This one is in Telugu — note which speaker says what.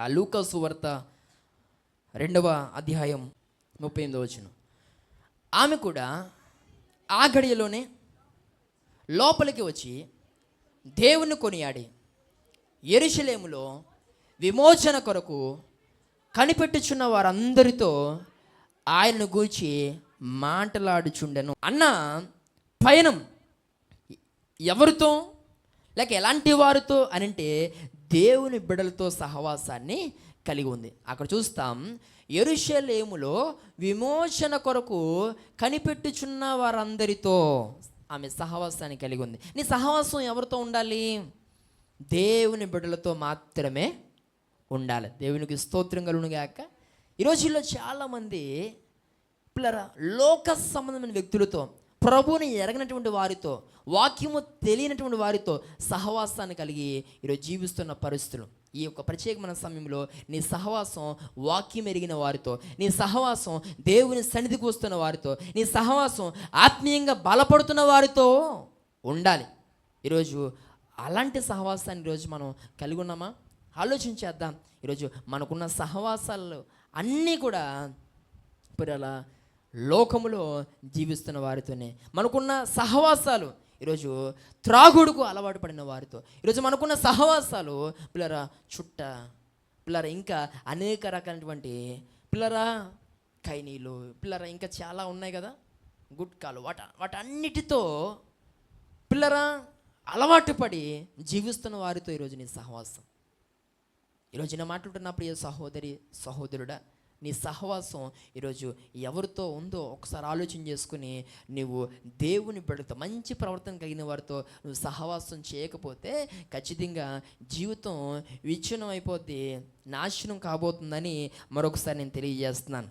Speaker 1: ఆ లూకా సువార్త 2వ అధ్యాయం 38వ వచనం. ఆమె కూడా ఆ గడియలోనే లోపలికి వచ్చి దేవుని కొనియాడి యెరూషలేములో విమోచన కొరకు కనిపెట్టుచున్న వారందరితో ఆయనను గూర్చి మాట్లాడుచుండెను. అన్న పయనం ఎవరితో, లేక ఎలాంటి వారితో అని అంటే దేవుని బిడ్డలతో సహవాసాన్ని కలిగి ఉంది. అక్కడ చూస్తాం, యెరూషలేములో విమోచన కొరకు కనిపెట్టుచున్న వారందరితో ఆమె సహవాసాన్ని కలిగి ఉంది. నీ సహవాసం ఎవరితో ఉండాలి? దేవుని బిడ్డలతో మాత్రమే ఉండాలి. దేవునికి స్తోత్రం కలుగును గాక. ఈ రోజుల్లో చాలామంది పిల్లరా లోక సంబంధమైన వ్యక్తులతో, ప్రభువుని ఎరగనటువంటి వారితో, వాక్యము తెలియనటువంటి వారితో సహవాసాన్ని కలిగి ఈరోజు జీవిస్తున్న పరిస్థితులు. ఈ యొక్క ప్రత్యేకమైన సమయంలో నీ సహవాసం వాక్యం ఎరిగిన వారితో, నీ సహవాసం దేవుని సన్నిధికి వస్తున్న వారితో, నీ సహవాసం ఆత్మీయంగా బలపడుతున్న వారితో ఉండాలి. ఈరోజు అలాంటి సహవాసాన్ని ఈరోజు మనం కలిగి ఉన్నామా? ఆలోచించేద్దాం. ఈరోజు మనకున్న సహవాసాలు అన్నీ కూడా ఇప్పుడు లోకములో జీవిస్తున్న వారితోనే. మనకున్న సహవాసాలు ఈరోజు త్రాగుడుకు అలవాటు పడిన వారితో, ఈరోజు మనకున్న సహవాసాలు పిల్లరా పిల్లరా ఇంకా అనేక రకాలైనటువంటి పిల్లరా ఖైనీలు, పిల్లరా ఇంకా చాలా ఉన్నాయి కదా, గుట్కాలు, వాటన్నిటితో పిల్లరా అలవాటు పడి జీవిస్తున్న వారితో ఈరోజు నీ సహవాసం. ఈరోజు నేను మాట్లాడుతున్న ప్రియ సహోదరి సహోదరుడా, నీ సహవాసం ఈరోజు ఎవరితో ఉందో ఒకసారి ఆలోచన చేసుకుని, నువ్వు దేవుని బిడ్డలతో మంచి ప్రవర్తన కలిగిన వారితో నువ్వు సహవాసం చేయకపోతే ఖచ్చితంగా జీవితం విచ్ఛిన్నం అయిపోద్ది, నాశనం కాబోతుందని మరొకసారి నేను తెలియజేస్తున్నాను.